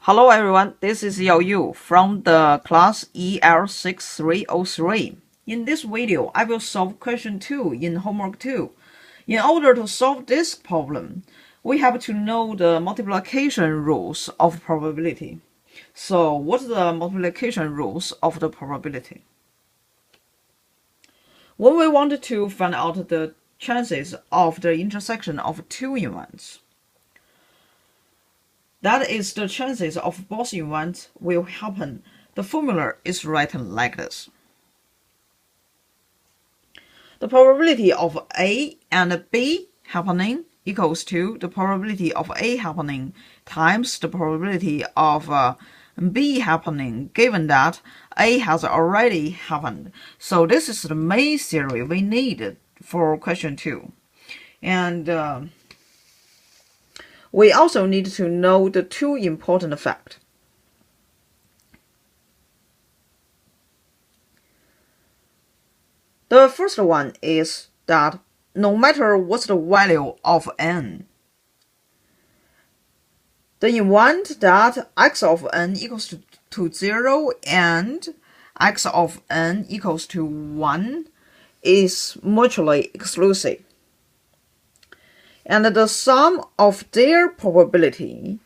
Hello everyone, this is Hw2 from the class EL6303. In this video, I will solve question 2 in homework 2. In order to solve this problem, we have to know the multiplication rules of probability. So, what are the multiplication rules of the probability? When we want to find out the chances of the intersection of two events, that is, the chances of both events will happen. The formula is written like this. The probability of A and B happening equals to the probability of A happening times the probability of B happening, given that A has already happened. So this is the main theory we need for question 2. And we also need to know the two important facts. The first one is that no matter what's the value of n, the event that x of n equals to 0 and x of n equals to 1 is mutually exclusive, and the sum of their probability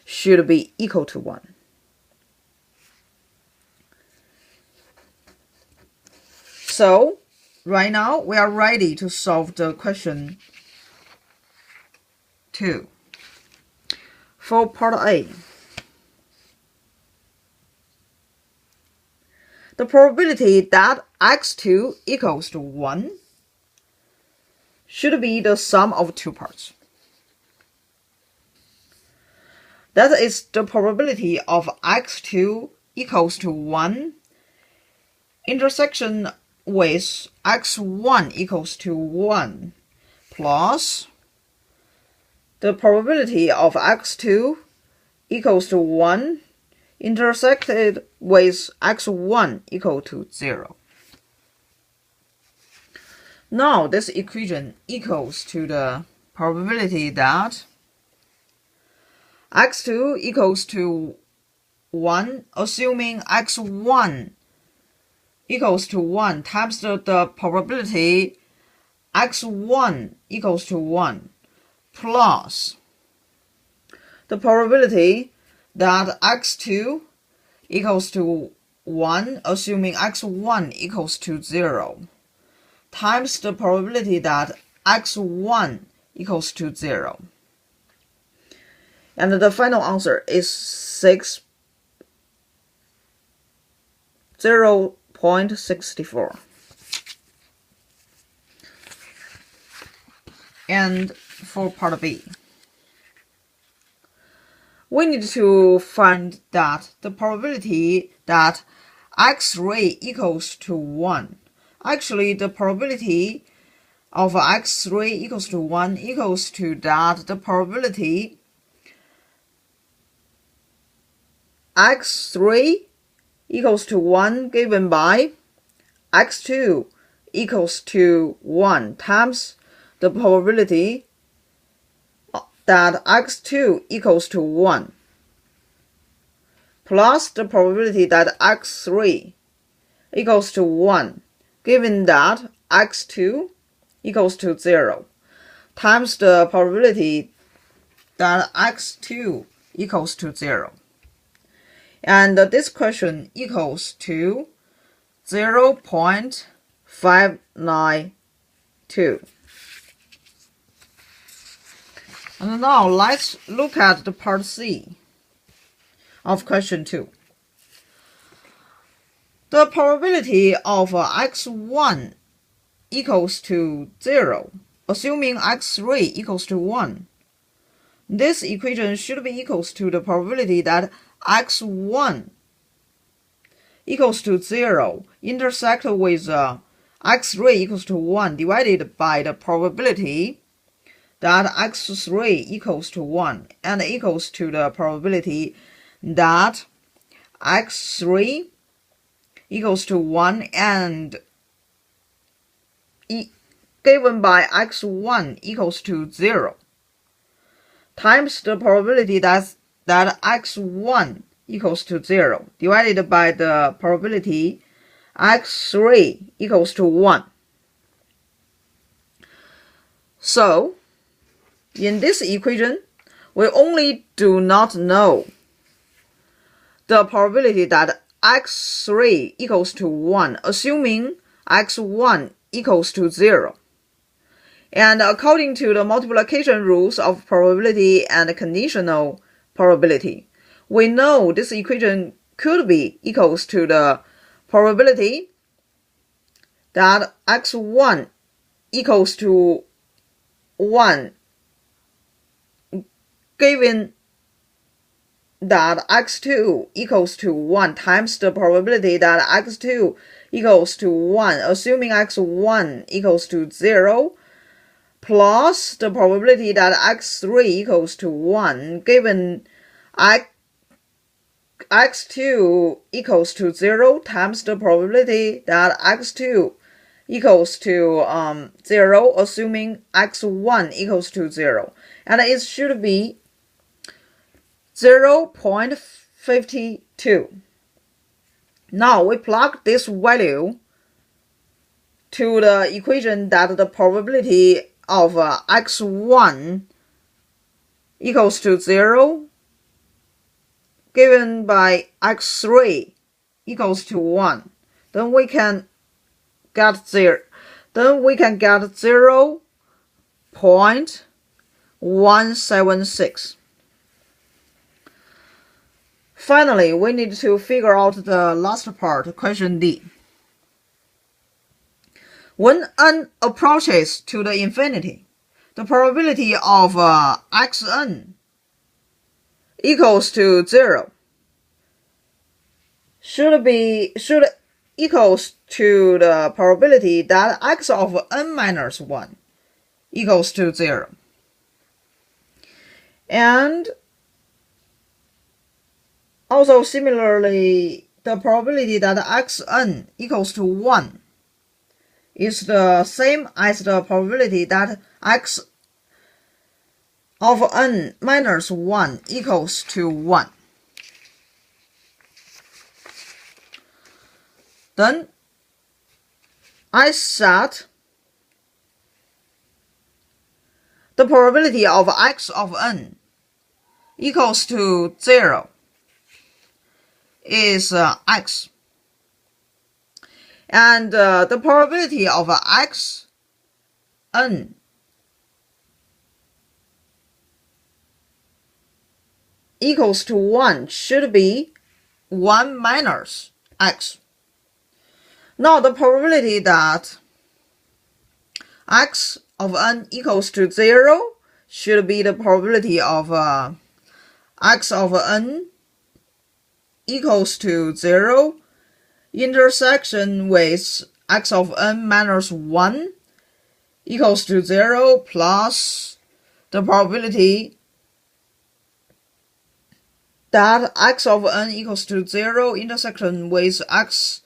should be equal to 1. So, right now, we are ready to solve the question 2. For part A, the probability that x2 equals to 1 should be the sum of two parts. That is the probability of x2 equals to 1 intersection with x1 equals to 1 plus the probability of x2 equals to 1 intersected with x1 equal to 0. Now this equation equals to the probability that x2 equals to 1, assuming x1 equals to 1 times the probability x1 equals to 1 plus the probability that x2 equals to 1, assuming x1 equals to 0, times the probability that x1 equals to 0. And the final answer is 0.64. And for part B, we need to find that the probability that x3 equals to 1. Actually, the probability of x3 equals to 1 equals to that the probability x3 equals to 1 given by x2 equals to 1 times the probability that x2 equals to 1 plus the probability that x3 equals to 1 given that x2 equals to 0 times the probability that x2 equals to 0. And this question equals to 0.592. And now let's look at the part C of question 2. The probability of x1 equals to 0, assuming x3 equals to 1. This equation should be equals to the probability that x1 equals to 0 intersect with x3 equals to 1 divided by the probability that x3 equals to 1 and equals to the probability that x3 equals to 1 and given by x1 equals to 0 times the probability that that x1 equals to 0 divided by the probability x3 equals to 1. So, in this equation, we only do not know the probability that x3 equals to 1, assuming x1 equals to 0. And according to the multiplication rules of probability and conditional probability, we know this equation could be equals to the probability that x1 equals to 1 given that x2 equals to 1 times the probability that x2 equals to 1, assuming x1 equals to 0, plus the probability that x3 equals to 1 given x2 equals to 0 times the probability that x2 equals to 0, assuming x1 equals to 0. And it should be 0.52. Now we plug this value to the equation that the probability of x1 equals to 0 given by x3 equals to 1. Then we can get 0.176. Finally, we need to figure out the last part, question D. When n approaches to the infinity, the probability of xn equals to 0 should equals to the probability that x of n minus 1 equals to 0. And also similarly, the probability that xn equals to 1 is the same as the probability that x of n minus 1 equals to 1. Then I set the probability of x of n equals to 0 is x. And the probability of x n equals to 1 should be 1 minus x. Now the probability that x of n equals to 0 should be the probability of x of n equals to 0 intersection with x of n minus 1 equals to 0 plus the probability that x of n equals to 0 intersection with x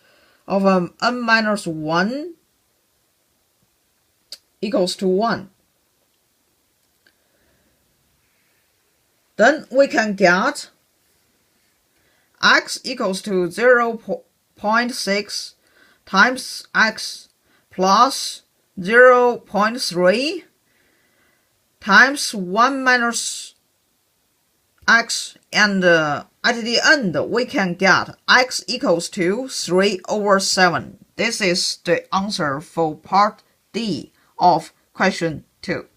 of n minus 1 equals to 1. Then we can get x equals to 0.6 times x plus 0.3 times 1 minus x, and at the end we can get x equals to 3/7. This is the answer for part D of question 2.